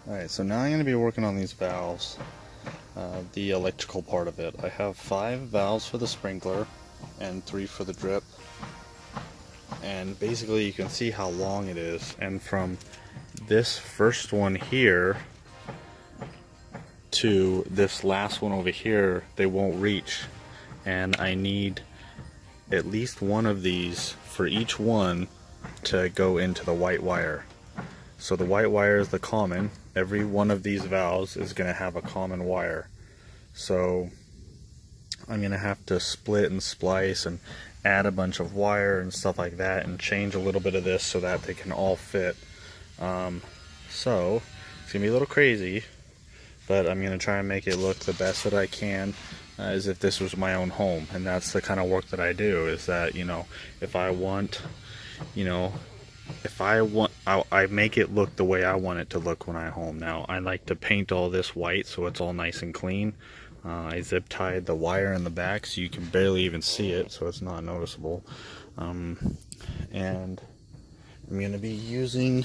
Alright, so now I'm going to be working on these valves, the electrical part of it. I have 5 valves for the sprinkler and 3 for the drip. And basically you can see how long it is, and from this first one here to this last one over here, they won't reach. And I need at least one of these for each one to go into the white wire. So the white wire is the common. Every one of these valves is going to have a common wire. So I'm going to have to split and splice and add a bunch of wire and stuff like that and change a little bit of this so that they can all fit. So it's going to be a little crazy, but I'm going to try and make it look the best that I can, as if this was my own home. And that's the kind of work that I do, is that, you know, if I want, I make it look the way I want it to look when I'm home. Now, I like to paint all this white so it's all nice and clean. I zip tied the wire in the back so you can barely even see it, so it's not noticeable. And I'm going to be using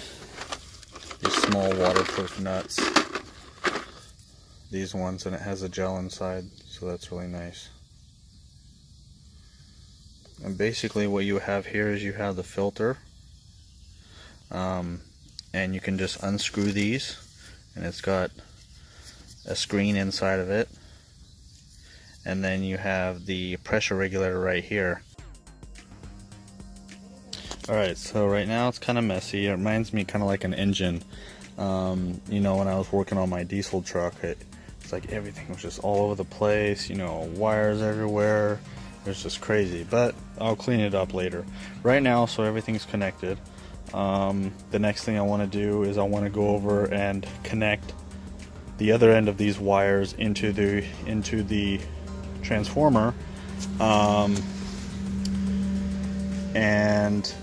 these small waterproof nuts. These ones, and it has a gel inside, so that's really nice. And basically what you have here is you have the filter. And you can just unscrew these, and it's got a screen inside of it, and then you have the pressure regulator right here. Alright, so right now it's kind of messy. It reminds me kind of like an engine. You know, when I was working on my diesel truck, it's like everything was just all over the place, you know, wires everywhere. It was just crazy, but I'll clean it up later. Right now, so everything's connected. The next thing I want to do is I want to go over and connect the other end of these wires into the transformer, and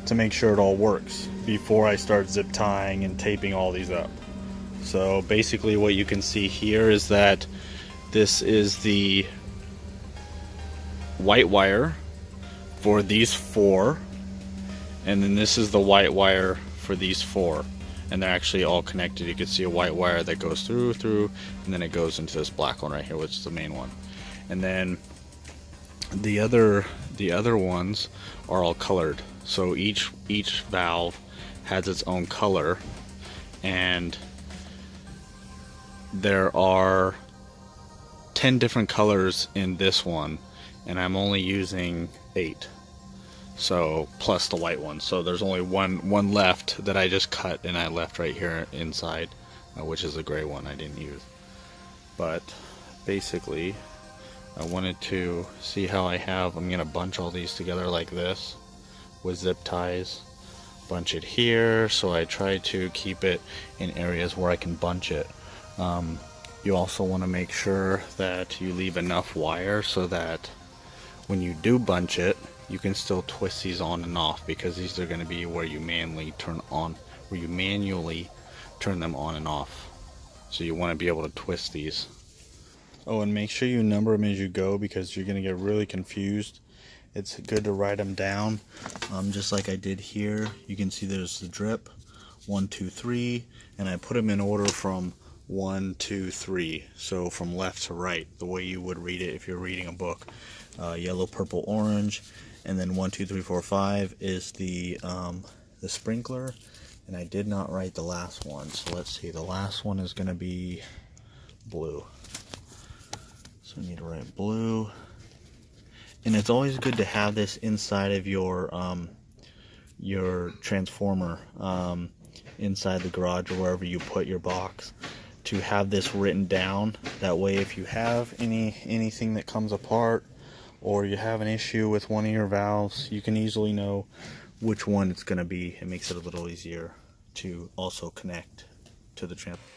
to make sure it all works before I start zip tying and taping all these up. So basically what you can see here is that this is the white wire for these 4. And then this is the white wire for these 4, and they're actually all connected. You can see a white wire that goes through, and then it goes into this black one right here, which is the main one. And then the other ones are all colored. So each valve has its own color, and there are 10 different colors in this one, and I'm only using 8. So plus the white one, so there's only one left that I just cut and I left right here inside, which is a gray one I didn't use. But basically I wanted to see how I'm gonna bunch all these together like this with zip ties, bunch it here, so I try to keep it in areas where I can bunch it. You also want to make sure that you leave enough wire so that when you do bunch it, you can still twist these on and off, because these are going to be where you manually turn them on and off. So you want to be able to twist these. Oh, and make sure you number them as you go, because you're going to get really confused. It's good to write them down, just like I did here. You can see there's the drip, 1, 2, 3, and I put them in order from 1, 2, 3. So from left to right, the way you would read it if you're reading a book. Yellow, purple, orange. And then 1, 2, 3, 4, 5 is the sprinkler, and I did not write the last one. So let's see, the last one is going to be blue. So I need to write blue, and it's always good to have this inside of your transformer, inside the garage or wherever you put your box, to have this written down. That way, if you have anything that comes apart, or you have an issue with one of your valves, you can easily know which one it's going to be. It makes it a little easier to also connect to the transformer.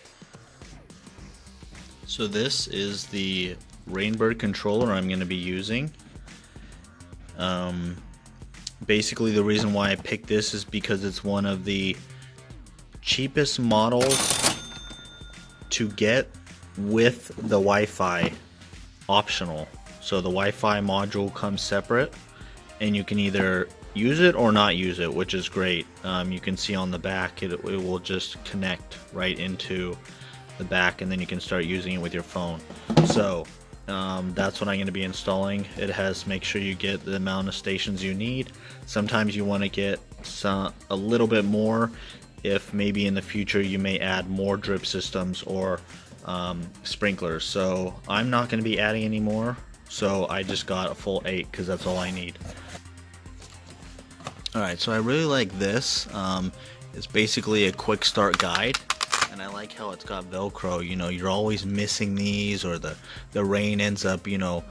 So this is the Rainbird controller I'm going to be using. Basically the reason why I picked this is because it's one of the cheapest models to get with the Wi-Fi optional. So the Wi-Fi module comes separate, and you can either use it or not use it, which is great. You can see on the back it will just connect right into the back, and then you can start using it with your phone. So that's what I'm going to be installing. It has, make sure you get the amount of stations you need. Sometimes you want to get a little bit more if maybe in the future you may add more drip systems or sprinklers. So I'm not going to be adding any more, so I just got a full 8 because that's all I need. Alright, so I really like this. It's basically a quick start guide, and I like how it's got Velcro. You know, you're always missing these, or the rain ends up, you know,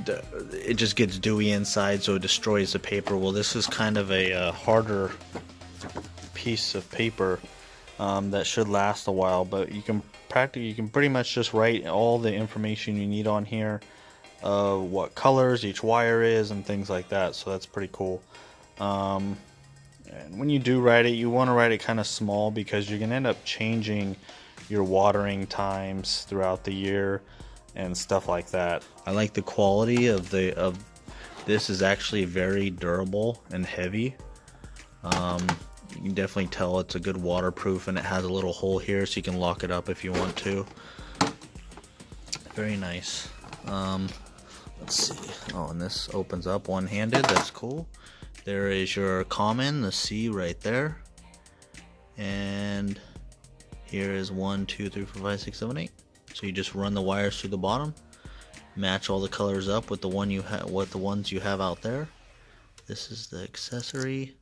it just gets dewy inside, so it destroys the paper. Well, this is kind of a harder piece of paper that should last a while, but you can pretty much just write all the information you need on here, what colors each wire is and things like that. So that's pretty cool. And when you do write it, you want to write it kind of small because you're gonna end up changing your watering times throughout the year and stuff like that. I like the quality of this. Is actually very durable and heavy. You can definitely tell it's a good waterproof, and it has a little hole here so you can lock it up if you want to. Very nice. Let's see. Oh, and this opens up one-handed. That's cool. There is your common, the C right there. And here is 1, 2, 3, 4, 5, 6, 7, 8. So you just run the wires through the bottom, match all the colors up with the ones you have out there. This is the accessory.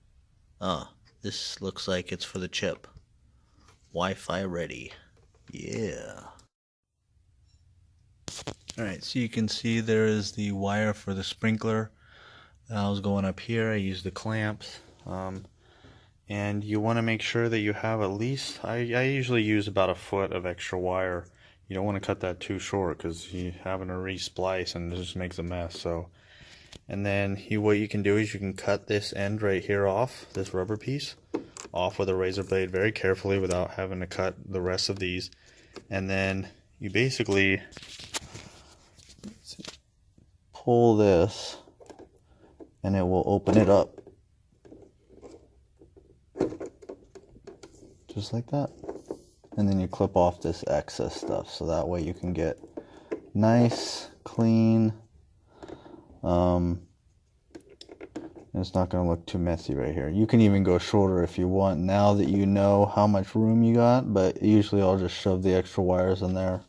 This looks like it's for the chip. Wi-Fi ready. Yeah. Alright, so you can see there is the wire for the sprinkler. I was going up here. I used the clamps. And you want to make sure that you have at least, I usually use about a foot of extra wire. You don't want to cut that too short because you're having to re-splice and it just makes a mess. So, and then what you can do is you can cut this end right here off, this rubber piece, off with a razor blade very carefully without having to cut the rest of these. And then you basically pull this and it will open it up. Just like that. And then you clip off this excess stuff, so that way you can get nice, clean. It's not going to look too messy right here. You can even go shorter if you want now that you know how much room you got, but usually I'll just shove the extra wires in there.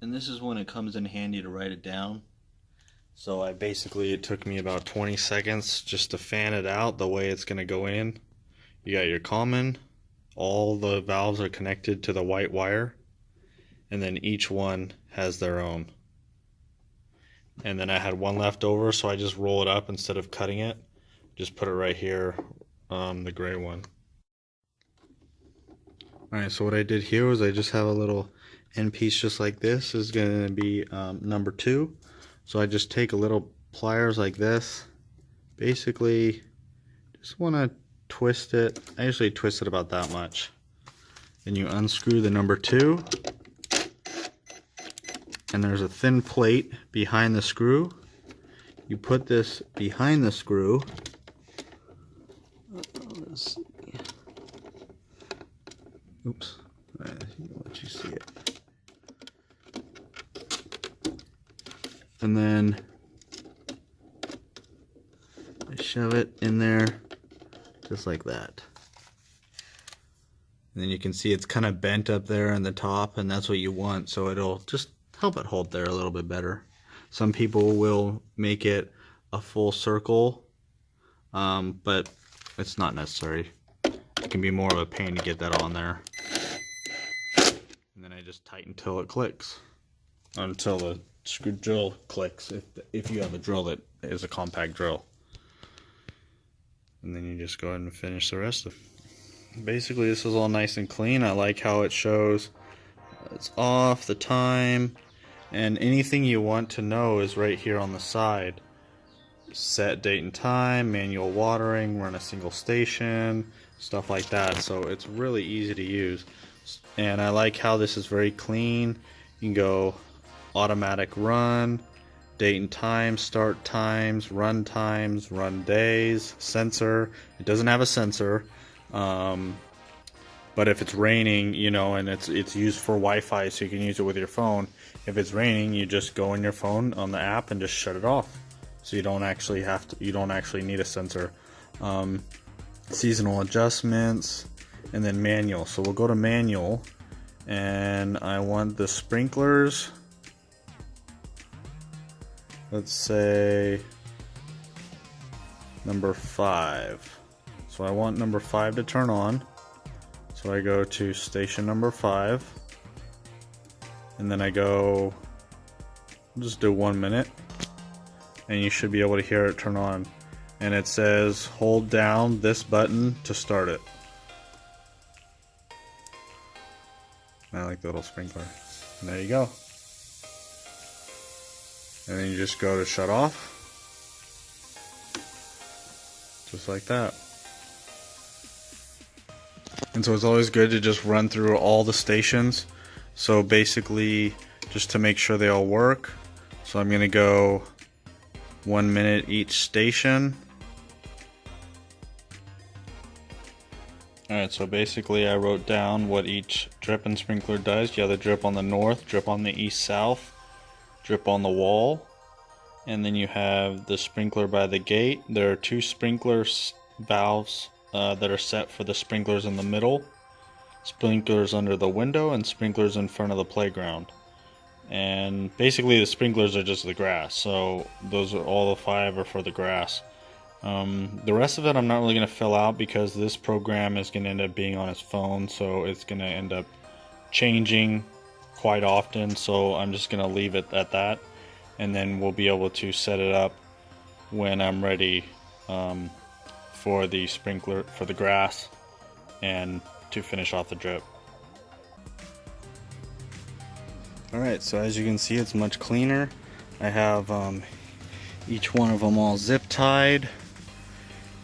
And this is when it comes in handy to write it down. So it took me about 20 seconds just to fan it out the way it's going to go in. You got your common, all the valves are connected to the white wire, and then each one has their own. And then I had one left over, so I just roll it up instead of cutting it. Just put it right here, the gray one. Alright, so what I did here was I just have a little end piece just like this. This is going to be number 2. So I just take a little pliers like this, basically just want to twist it. I usually twist it about that much. Then you unscrew the number 2, and there's a thin plate behind the screw. You put this behind the screw. Let's see. Oops, I'll let you see it. And then I shove it in there just like that. And then you can see it's kind of bent up there on the top, and that's what you want, so it'll just help it hold there a little bit better. Some people will make it a full circle, but it's not necessary. It can be more of a pain to get that on there. And then I just tighten until it clicks. Until the screw drill clicks, if you have a drill that is a compact drill. And then you just go ahead and finish the rest of it. Basically this is all nice and clean. I like how it shows it's off, the time, and anything you want to know is right here on the side. Set date and time, manual watering, run a single station, stuff like that. So it's really easy to use, and I like how this is very clean. You can go automatic run, date and time, start times, run days, sensor. It doesn't have a sensor, but if it's raining, you know, and it's used for Wi-Fi, so you can use it with your phone. If it's raining, you just go on your phone on the app and just shut it off, so you don't actually need a sensor. Seasonal adjustments, and then manual. So we'll go to manual, and I want the sprinklers. Let's say number 5. So I want number 5 to turn on. So I go to station number 5, and then I go, just do 1 minute, and you should be able to hear it turn on. And it says hold down this button to start it. I like the little sprinkler. And there you go. And then you just go to shut off, just like that. And so it's always good to just run through all the stations. So basically, just to make sure they all work. So I'm gonna go 1 minute each station. Alright, so basically I wrote down what each drip and sprinkler does. You have the drip on the north, drip on the east-south, drip on the wall, and then you have the sprinkler by the gate. There are 2 sprinkler valves that are set for the sprinklers in the middle, sprinklers under the window, and sprinklers in front of the playground. And basically the sprinklers are just the grass, so those are all the 5 are for the grass. The rest of it I'm not really going to fill out because this program is going to end up being on his phone, so it's going to end up changing quite often, so I'm just going to leave it at that, and then we'll be able to set it up when I'm ready for the sprinkler, for the grass, and to finish off the drip. Alright, so as you can see, it's much cleaner. I have each one of them all zip tied,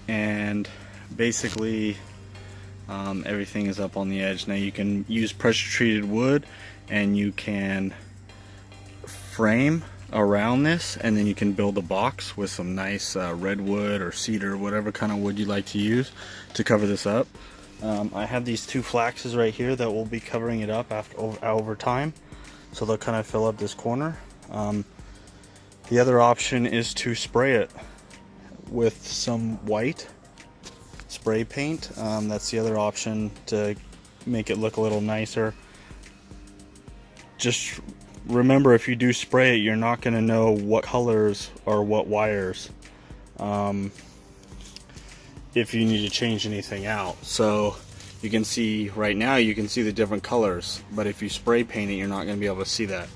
and basically everything is up on the edge. Now you can use pressure treated wood, and you can frame around this, and then you can build a box with some nice redwood or cedar, whatever kind of wood you like to use to cover this up. I have these 2 flaxes right here that will be covering it up over time, so they'll kind of fill up this corner. The other option is to spray it with some white spray paint. That's the other option to make it look a little nicer. Just remember, if you do spray it, you're not going to know what colors or what wires if you need to change anything out. So you can see right now, you can see the different colors, but if you spray paint it, you're not going to be able to see that.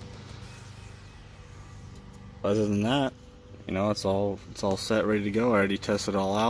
Other than that, you know, it's all set, ready to go. I already tested it all out.